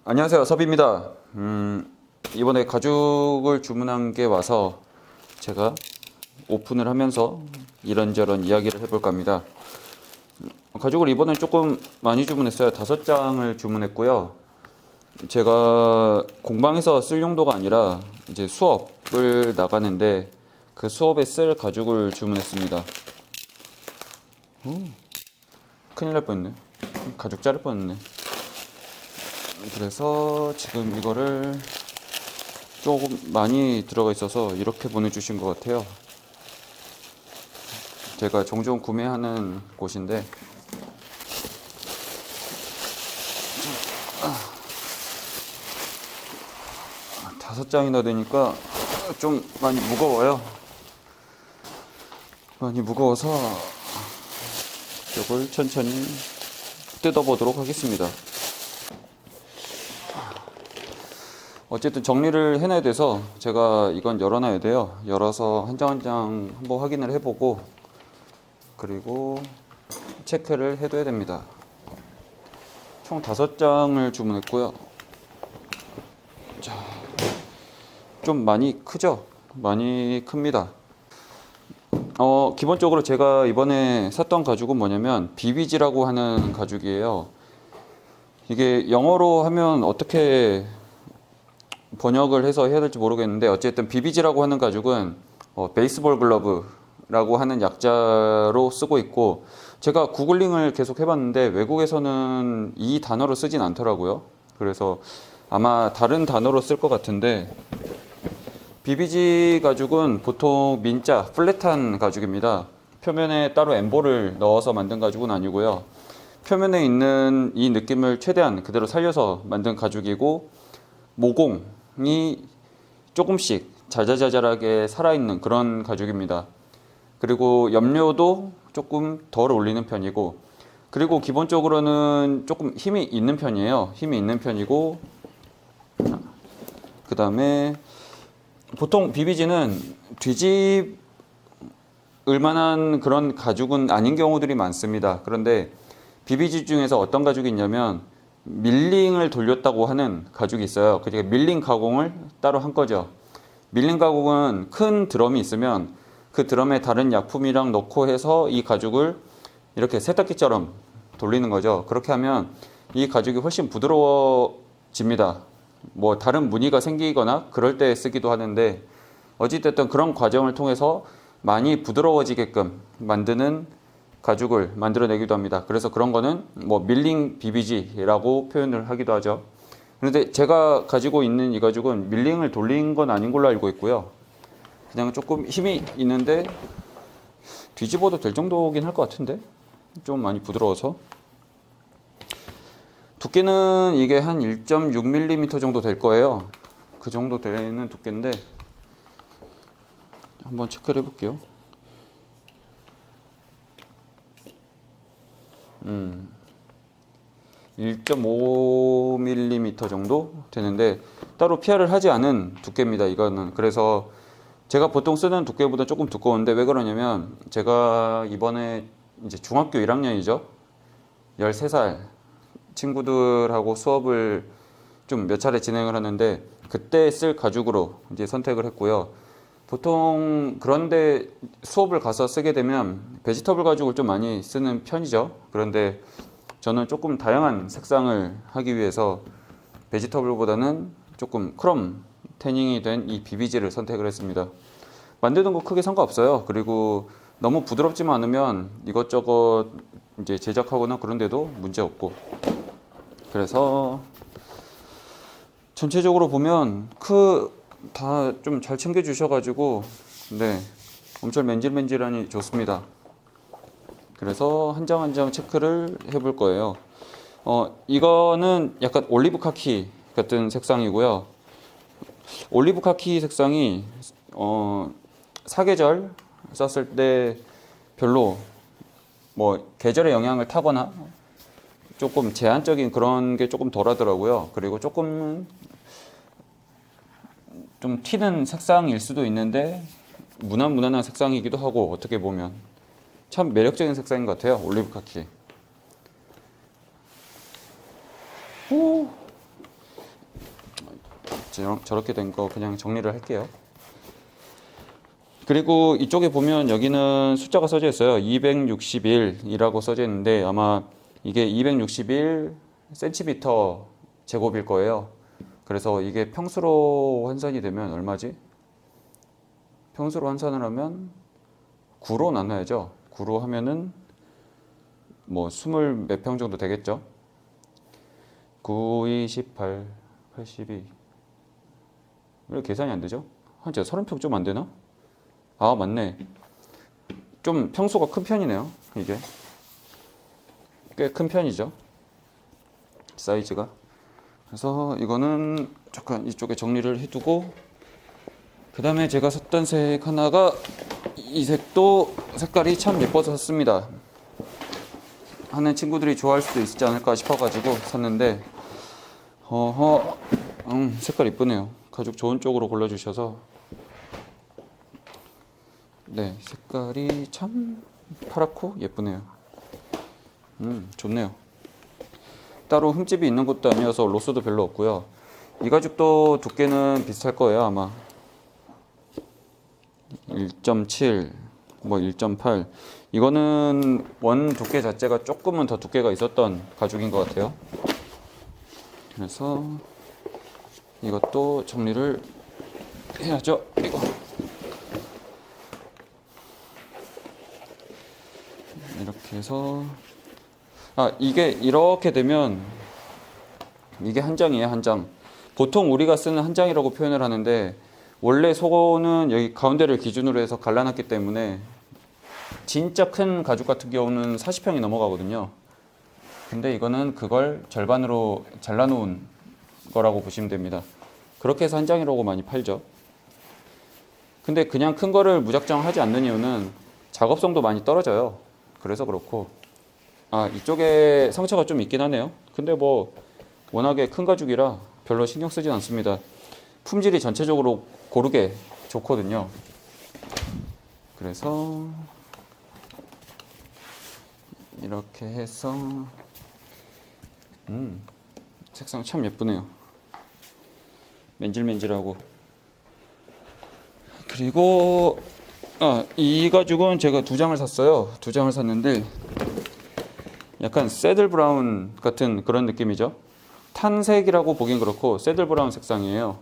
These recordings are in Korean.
안녕하세요, 섭입니다. 이번에 가죽을 주문한 게 와서 제가 오픈을 하면서 이런저런 이야기를 해볼까 합니다. 가죽을 이번에 조금 많이 주문했어요. 5장을 주문했고요. 제가 공방에서 쓸 용도가 아니라 이제 수업을 나가는데 그 수업에 쓸 가죽을 주문했습니다. 큰일 날 뻔했네. 가죽 자를 뻔했네. 그래서 지금 이거를 조금 많이 들어가 있어서 이렇게 보내주신 것 같아요. 제가 종종 구매하는 곳인데 다섯 장이나 되니까 좀 많이 무거워요. 많이 무거워서 이걸 천천히 뜯어보도록 하겠습니다. 어쨌든 정리를 해놔야 돼서 제가 이건 열어놔야 돼요. 열어서 한 장 한 장 한번 확인을 해보고 그리고 체크를 해둬야 됩니다. 총 5장을 주문했고요. 자, 좀 많이 크죠? 많이 큽니다. 기본적으로 제가 이번에 샀던 가죽은 뭐냐면 BBG라고 하는 가죽이에요. 이게 영어로 하면 어떻게 번역을 해서 해야 될지 모르겠는데 어쨌든 BBG라고 하는 가죽은 베이스볼 글러브라고 하는 약자로 쓰고 있고 제가 구글링을 계속 해봤는데 외국에서는 이 단어로 쓰진 않더라고요. 그래서 아마 다른 단어로 쓸 것 같은데 BBG 가죽은 보통 민자, 플랫한 가죽입니다. 표면에 따로 엠보를 넣어서 만든 가죽은 아니고요. 표면에 있는 이 느낌을 최대한 그대로 살려서 만든 가죽이고 모공이 조금씩 자잘자잘하게 살아있는 그런 가죽입니다. 그리고 염료도 조금 덜 올리는 편이고 그리고 기본적으로는 조금 힘이 있는 편이에요. 힘이 있는 편이고 그 다음에 보통 BBG는 뒤집을 만한 그런 가죽은 아닌 경우들이 많습니다. 그런데 BBG 중에서 어떤 가죽이 있냐면 밀링을 돌렸다고 하는 가죽이 있어요. 그러니까 밀링 가공을 따로 한 거죠. 밀링 가공은 큰 드럼이 있으면 그 드럼에 다른 약품이랑 넣고 해서 이 가죽을 이렇게 세탁기처럼 돌리는 거죠. 그렇게 하면 이 가죽이 훨씬 부드러워집니다. 뭐 다른 무늬가 생기거나 그럴 때 쓰기도 하는데 어찌됐든 그런 과정을 통해서 많이 부드러워지게끔 만드는 가죽을 만들어내기도 합니다. 그래서 그런 거는 뭐 밀링 BBG라고 표현을 하기도 하죠. 그런데 제가 가지고 있는 이 가죽은 밀링을 돌린 건 아닌 걸로 알고 있고요. 그냥 조금 힘이 있는데 뒤집어도 될 정도긴 할 것 같은데 좀 많이 부드러워서 두께는 이게 한 1.6mm 정도 될 거예요. 그 정도 되는 두께인데 한번 체크를 해볼게요. 1.5mm 정도 되는데 따로 피하를 하지 않은 두께입니다. 이거는 그래서 제가 보통 쓰는 두께보다 조금 두꺼운데 왜 그러냐면 제가 이번에 이제 중학교 1학년이죠. 13살 친구들하고 수업을 좀 몇 차례 진행을 하는데 그때 쓸 가죽으로 이제 선택을 했고요. 보통 그런데 수업을 가서 쓰게 되면 베지터블 가죽을 좀 많이 쓰는 편이죠. 그런데 저는 조금 다양한 색상을 하기 위해서 베지터블보다는 조금 크롬 태닝이 된 이 BBG를 선택을 했습니다. 만드는 거 크게 상관없어요. 그리고 너무 부드럽지만 않으면 이것저것 이제 제작하거나 그런데도 문제 없고 그래서 전체적으로 보면 다 좀 잘 챙겨 주셔가지고 네 엄청 맨질맨질하니 좋습니다. 그래서 한 장 한 장 체크를 해볼 거예요. 이거는 약간 올리브 카키 같은 색상이고요. 올리브 카키 색상이 사계절 썼을 때 별로 뭐 계절의 영향을 타거나 조금 제한적인 그런 게 조금 덜 하더라고요. 그리고 조금 좀 튀는 색상일 수도 있는데 무난무난한 색상이기도 하고 어떻게 보면 참 매력적인 색상인 것 같아요. 올리브 카키. 오, 저렇게 된 거 그냥 정리를 할게요. 그리고 이쪽에 보면 여기는 숫자가 써져 있어요. 261이라고 써져 있는데 아마 이게 261cm 제곱일 거예요. 그래서 이게 평수로 환산이 되면 얼마지? 평수로 환산을 하면 9로 나눠야죠. 9로 하면은 뭐 20 몇 평 정도 되겠죠. 9, 2, 18, 82. 왜 계산이 안 되죠? 한 진짜 30평 좀 안 되나? 아, 맞네. 좀 평수가 큰 편이네요. 이게 꽤 큰 편이죠. 사이즈가. 그래서 이거는 잠깐 이쪽에 정리를 해두고, 그 다음에 제가 샀던 색 하나가 이 색도 색깔이 참 예뻐서 샀습니다. 하는 친구들이 좋아할 수도 있지 않을까 싶어가지고 샀는데, 색깔 이쁘네요. 가죽 좋은 쪽으로 골라주셔서, 네, 색깔이 참 파랗고 예쁘네요. 좋네요. 따로 흠집이 있는 것도 아니어서 로스도 별로 없고요. 이 가죽도 두께는 비슷할 거예요, 아마. 1.7, 뭐 1.8. 이거는 원 두께 자체가 조금은 더 두께가 있었던 가죽인 것 같아요. 그래서 이것도 정리를 해야죠. 이거. 이렇게 해서, 이게 이렇게 되면 이게 한 장이에요, 한 장. 보통 우리가 쓰는 한 장이라고 표현을 하는데, 원래 속어는 여기 가운데를 기준으로 해서 갈라놨기 때문에 진짜 큰 가죽 같은 경우는 40평이 넘어가거든요. 근데 이거는 그걸 절반으로 잘라놓은 거라고 보시면 됩니다. 그렇게 해서 한 장이라고 많이 팔죠. 근데 그냥 큰 거를 무작정 하지 않는 이유는 작업성도 많이 떨어져요. 그래서 그렇고, 이쪽에 상처가 좀 있긴 하네요. 근데 뭐 워낙에 큰 가죽이라 별로 신경 쓰진 않습니다. 품질이 전체적으로 고르게 좋거든요. 그래서 이렇게 해서 색상 참 예쁘네요. 맨질맨질하고. 그리고 이 가죽은 제가 2장을 샀어요. 2장을 샀는데 약간 새들 브라운 같은 그런 느낌이죠. 탄색이라고 보긴 그렇고 새들 브라운 색상이에요.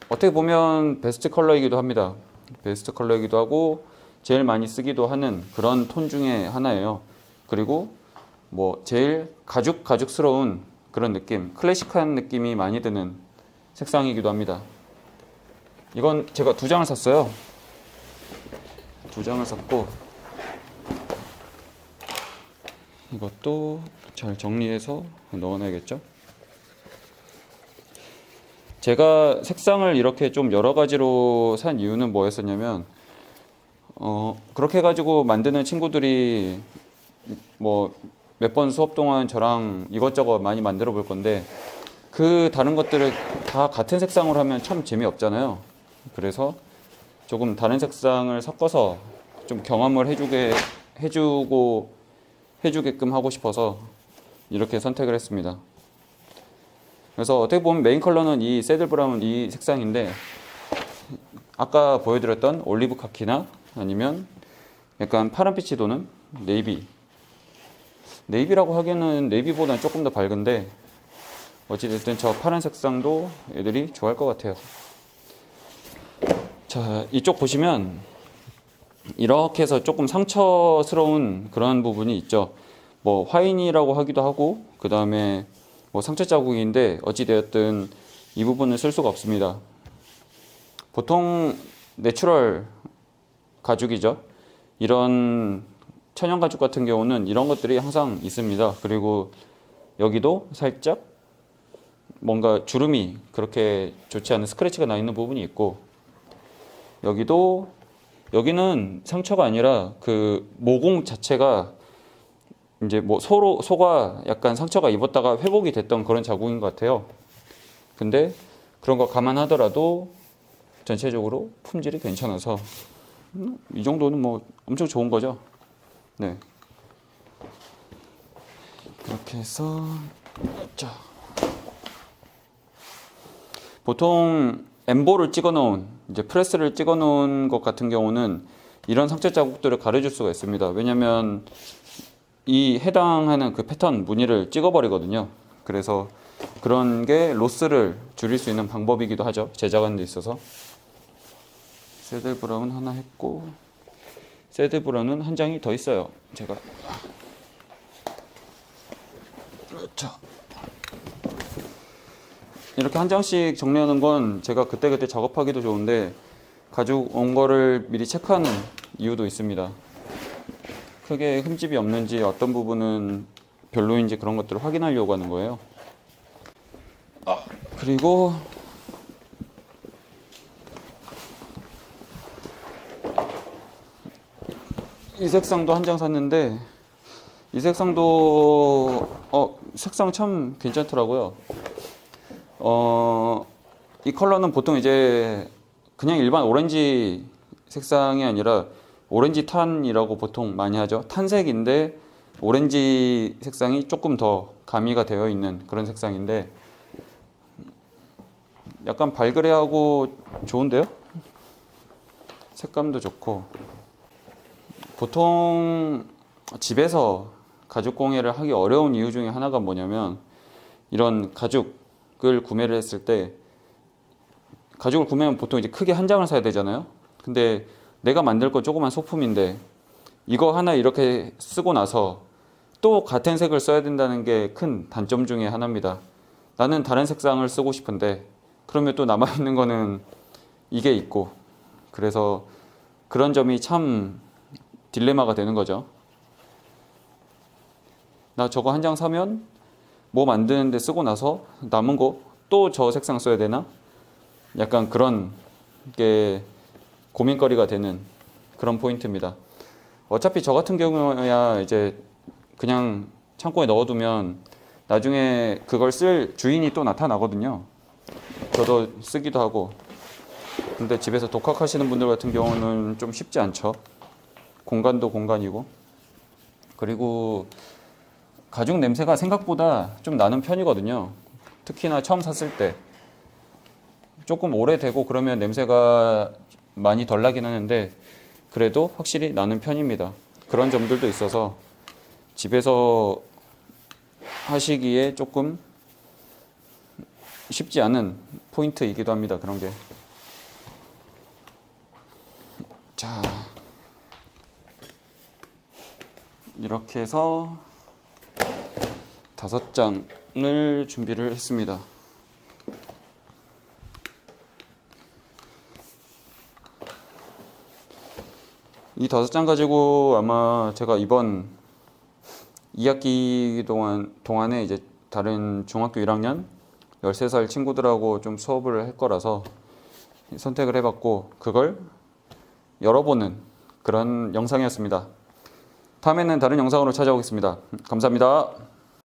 어떻게 보면 베스트 컬러이기도 합니다. 베스트 컬러이기도 하고 제일 많이 쓰기도 하는 그런 톤 중에 하나예요. 그리고 뭐 제일 가죽스러운 그런 느낌, 클래식한 느낌이 많이 드는 색상이기도 합니다. 이건 제가 2장을 샀어요. 2장을 샀고, 이것도 잘 정리해서 넣어놔야겠죠. 제가 색상을 이렇게 좀 여러 가지로 산 이유는 뭐였었냐면, 그렇게 해가지고 만드는 친구들이 뭐 몇 번 수업 동안 저랑 이것저것 많이 만들어 볼 건데, 그 다른 것들을 다 같은 색상으로 하면 참 재미없잖아요. 그래서 조금 다른 색상을 섞어서 좀 경험을 해주게끔 하고 싶어서 이렇게 선택을 했습니다. 그래서 어떻게 보면 메인 컬러는 이 새들 브라운 이 색상인데, 아까 보여드렸던 올리브 카키나 아니면 약간 파란빛이 도는 네이비라고 하기에는 네이비보다는 조금 더 밝은데, 어찌됐든 저 파란 색상도 애들이 좋아할 것 같아요. 자, 이쪽 보시면 이렇게 해서 조금 상처스러운 그런 부분이 있죠. 뭐 화인이라고 하기도 하고, 그 다음에 뭐 상처 자국인데 어찌되었든 이 부분을 쓸 수가 없습니다. 보통 내추럴 가죽이죠. 이런 천연 가죽 같은 경우는 이런 것들이 항상 있습니다. 그리고 여기도 살짝 뭔가 주름이 그렇게 좋지 않은 스크래치가 나 있는 부분이 있고, 여기는 상처가 아니라 그 모공 자체가 이제 뭐 소가 약간 상처가 입었다가 회복이 됐던 그런 자국인 것 같아요. 근데 그런 거 감안하더라도 전체적으로 품질이 괜찮아서 이 정도는 뭐 엄청 좋은 거죠. 네. 그렇게 해서, 자, 보통 엠보를 찍어 놓은, 이제 프레스를 찍어 놓은 것 같은 경우는 이런 상처 자국들을 가려줄 수가 있습니다. 왜냐면 이 해당하는 그 패턴 무늬를 찍어 버리거든요. 그래서 그런 게 로스를 줄일 수 있는 방법이기도 하죠. 제작하는 데 있어서. 새들 브라운 하나 했고, 새들 브라운은 한 장이 더 있어요. 제가. 그렇죠. 이렇게 한 장씩 정리하는 건 제가 그때그때 작업하기도 좋은데 가지고 온 거를 미리 체크하는 이유도 있습니다. 크게 흠집이 없는지 어떤 부분은 별로인지 그런 것들을 확인하려고 하는 거예요. 그리고 이 색상도 한 장 샀는데 이 색상도 색상 참 괜찮더라고요. 이 컬러는 보통 이제 그냥 일반 오렌지 색상이 아니라 오렌지 탄이라고 보통 많이 하죠. 탄색인데 오렌지 색상이 조금 더 가미가 되어 있는 그런 색상인데 약간 발그레하고 좋은데요? 색감도 좋고. 보통 집에서 가죽 공예를 하기 어려운 이유 중에 하나가 뭐냐면 이런 가죽을 구매를 했을 때 가죽을 구매하면 보통 이제 크게 한 장을 사야 되잖아요. 근데 내가 만들 거 조그만 소품인데 이거 하나 이렇게 쓰고 나서 또 같은 색을 써야 된다는 게 큰 단점 중에 하나입니다. 나는 다른 색상을 쓰고 싶은데 그러면 또 남아있는 거는 이게 있고, 그래서 그런 점이 참 딜레마가 되는 거죠. 나 저거 한 장 사면 뭐 만드는데 쓰고 나서 남은 거 또 저 색상 써야 되나? 약간 그런 게 고민거리가 되는 그런 포인트입니다. 어차피 저 같은 경우야 이제 그냥 창고에 넣어두면 나중에 그걸 쓸 주인이 또 나타나거든요. 저도 쓰기도 하고. 근데 집에서 독학하시는 분들 같은 경우는 좀 쉽지 않죠. 공간도 공간이고. 그리고 가죽 냄새가 생각보다 좀 나는 편이거든요. 특히나 처음 샀을 때. 조금 오래되고 그러면 냄새가 많이 덜 나긴 하는데 그래도 확실히 나는 편입니다. 그런 점들도 있어서 집에서 하시기에 조금 쉽지 않은 포인트이기도 합니다. 그런 게. 자, 이렇게 해서 5장을 준비를 했습니다. 이 5장 가지고 아마 제가 이번 2학기 동안에 이제 다른 중학교 1학년 13살 친구들하고 좀 수업을 할 거라서 선택을 해봤고 그걸 열어보는 그런 영상이었습니다. 다음에는 다른 영상으로 찾아오겠습니다. 감사합니다.